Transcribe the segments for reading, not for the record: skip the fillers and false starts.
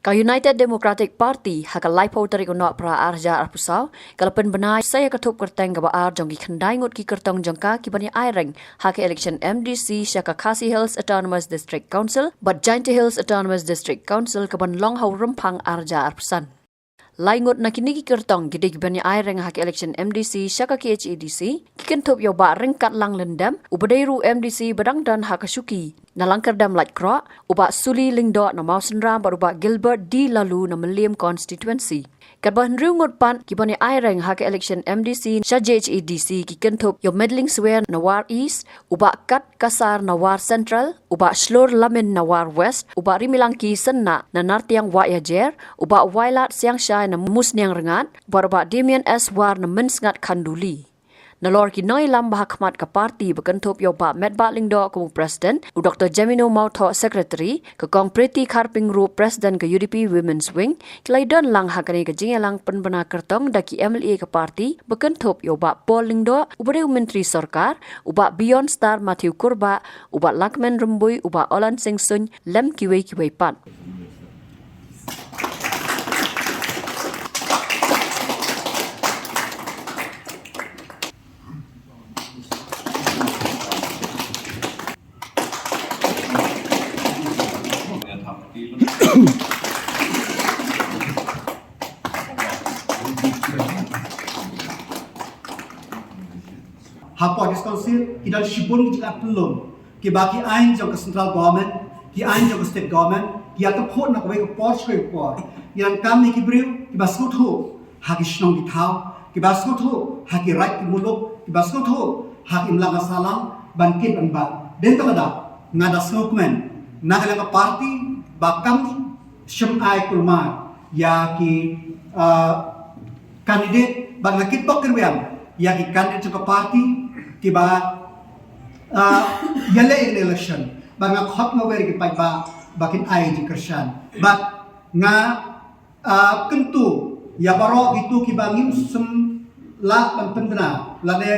Ka United Democratic Party haka laipo tarik unok pra arja arpusau kalapen benai saya ketup kerteng gabaar jongki kendai ngut ki kertong jongka ki bani aireng haka election MDC syaka Khasi Hills Autonomous District Council but Jainti Hills Autonomous District Council kaban long hau rempang arja arpusan. Laingot na kini ki kertong gede ki bani aireng haka election MDC syaka KHEDC ki kentup yo ba ringkat lang lendam ubadairu MDC badang dan haka syuki na langkerdam light kro uba suli lingdo na mausenram baruba Gilbert di lalu na Meliam constituency. Kadban riungot pan ki bani aireng haka election MDC sya JHEDC ki kentup yo medling swear na war east uba kat kasar na war central uba shlor lamin na war west uba rimilangki senna na nartiang wa yajer uba wailat siang syai na musniang rengat baruba Damian S war na mensngat kanduli. Nalor ki noi lam bahakmat ka parti berkentup yo ba medba lingdo ku president u Dr. Jamino Mautho secretary ke kong Priti Karping Ru president ke UDP Women's Wing kilaidon lang hakani ke jingelang penbena kertong daki MLA ke parti berkentup yo ba Paul lingdo u bade menteri sarkar u ba Beyond Star Matthew Kurba u ba Lakman Rembui u ba Olan Sing Sun lem kiwei pan. Hapa Council kita shibun kita pelum ki baki ain jong ke central government ki ain jong ke state government ki atau khot nak wei ke post ke por yang kami ki briu ki basut ho haki shnong ki thau ki basut ho haki right ki muluk ki basut ho haki mlanga salam bankin anba den to kada ngada sokmen nagalang party bakam syam ai kulma ya ki candidate bang nakit pokriam ya ki candidate ke party kiba yale election banga khot ngaweri ki paiba bakin ai ji kershan but nga kentu ya baro itu kiba ngim sem la ban pendena la de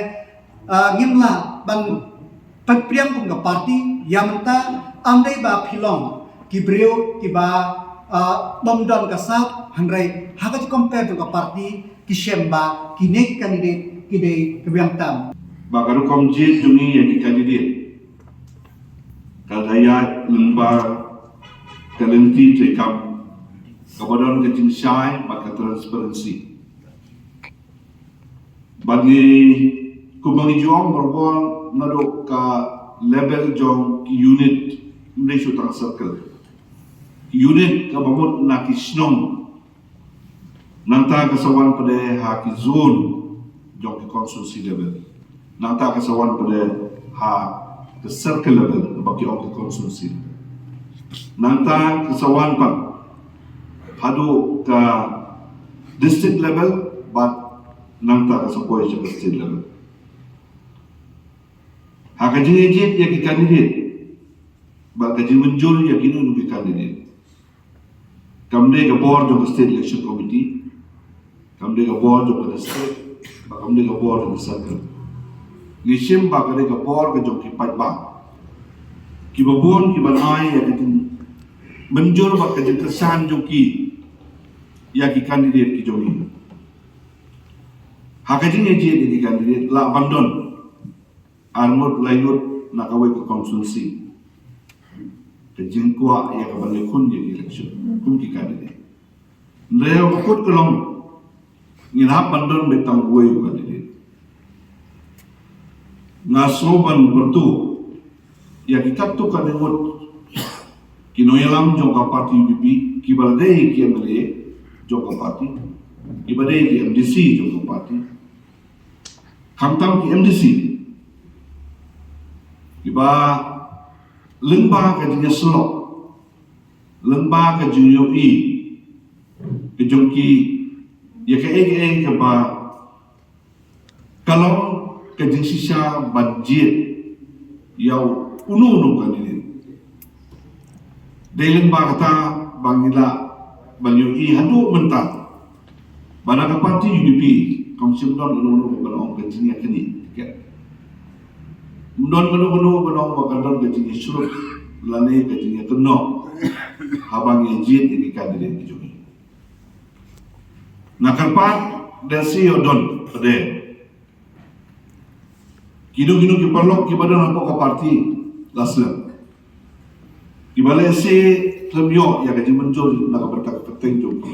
ngim la ban priam kum ga party ya menta amdai ba philong ki breu kiba bomdon ka sa hangrai haga ji compare to ka party ki shemba ki nek candidate ki de kebiang tam Bagaru komjit jungi yang kandidat kadaya lembar kalenti tekam kabadon kecing syai maka transparansi bagi kubangi juang berbon nadok ka level jong unit Malaysia Tang Circle unit kabamut nak isnom nanta kasawan pada haki zone jong konsulsi level nanta kasawan pada ke circle level bagi orang konsumsi nanta kasawan pan hadu ke district level but nanta kasapoi ke state level hak jinjit ya ki kandidat ba kaji menjul ya kinu nu ki kandidat kamde ke board of state election committee kamde ke board of the state ba kamde ke board of the circle Gishim bakare ka por ka jok ki patba ki babon ki banai ya ki menjur bak ka kesan joki ya ki kandidat ki jogi hakajin je di kandidat la bandon armut lainut nakawe ka konsulsi kejin kwa ya ka bani kun je election kun ki kandidat leo kut kolong ngina bandon betang woi kandidat ngasoban bertu ya kita tu kan ngut kinoyalam jongka parti UDP kibalai ki MLA jongka parti kibalai ki MDC jongka parti kamtam ki MDC kiba lemba ka jinya selo lemba ka jinyo i ke jongki ya ka ege ka ba kalau kajing sisa budget yau unu kan ini dalam bahasa bangila banyu i hadu mentah bana ka parti UDP komisi don unu banong kajing yakni don unu banong bakal don kajing surut lane kajing kenok habang ejit yang kandidat kijungi. Nakalpat dasi odon pada kidung kipalok kibadan apa ka parti laslam. Kibale se lemyo ya kaji menjol nakabertak peteng jumpa.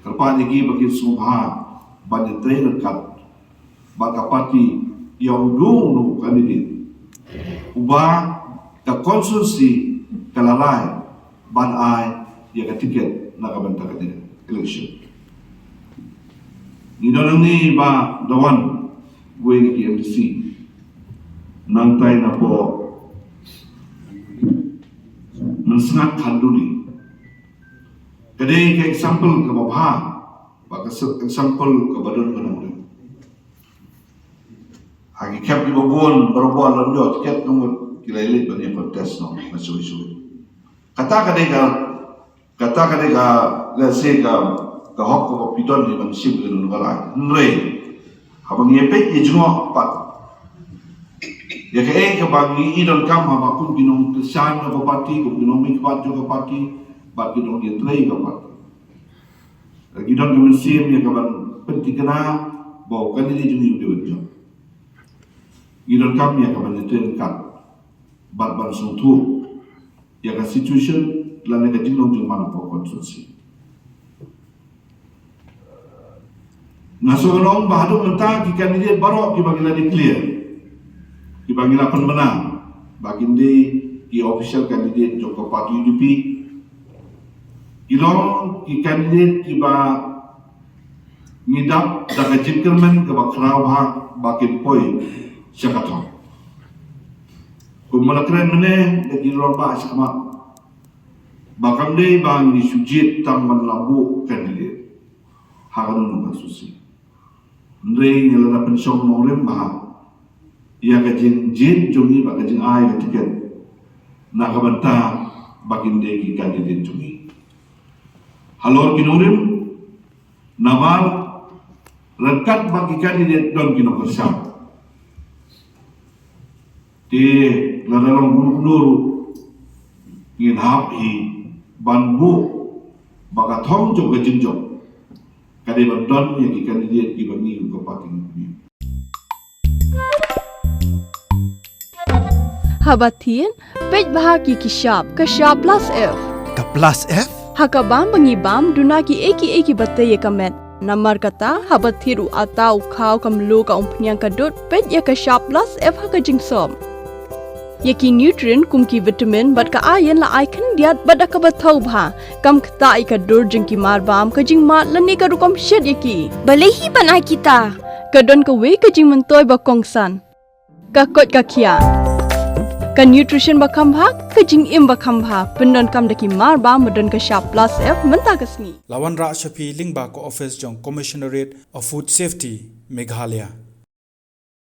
Kalpat lagi bagi sumha banyak dekat baka parti yang dulu kandidat ubah ka konsumsi kalalai ban ai ya ka tiket nakabertak election. Ni dorang ni ba dawan gue ni KMDC nantai na po mensengat kanduli. Kadai ke example ke babha, baka example ke badan kanamuri. Hagi kap di babon berbual lonjot tiket nunggu kilailit banyak protes no masuk-masuk. Kata kadai ka let's say ka hok ko piton ni mansib ke nungala. Nre habang yepet ye jungo pat ya ke bagi idon kam haba kun binong kesan ke parti ko binong mikpat ke parti bat binong ye trei ke parti lagi don ke mesim ya kaban penting kena bau kan ini jungi bejo idon kam ya kaban ten kat bat ban suntu ya ka situation lan ne jinong jung mana po konsulsi. Nasional bahadu mentah ki kandidat baru ki bagila declare ki bagila penmenang baginde ki official kandidat Joko Parti UDP ilong ki kandidat ki ba ngidap daga jikkermen ke bakrau ha bakin poi syakathon kumalakren mene dagi lomba sama bakamde bang ni sujit tamban labu kandidat haganun basusi Ndrei ngelana pensong nongrim bah ia kajing jin jungi bak kajing ai ketiket nak kabanta bakin degi kandidat jungi halor kinongrim nabar rekat bagi kandidat don kino kersam di ladalong gunung ngin hapi banbu baka thong jog kajing jog kadai bandon yang kandidat di bagi ke parti ini. Habatin, pej bahagi kishap, kashap plus F. Ka plus F? Hakabam bangibam dunaki eki batay kamet. Namar kata habathiru atau kau kamlu ka umpnyang kadut pej ya kashap plus F hakajingsom. Yaki nutrient kumki vitamin bat ka ayan la aikan diat bada ka bathau bha kam khta ka dur jingki marbam ka jing mat lani ka rukom shed yaki balehi banai kita kadon ka we ka jing mentoy ba kongsan ka kot ka khia ka nutrition ba khambha ka jing im ba khambha pendon kam daki marbam medon ka sharp plus F menta kasni Lawan Ra Shafi Lingba ko office jong Commissionerate of Food Safety Meghalaya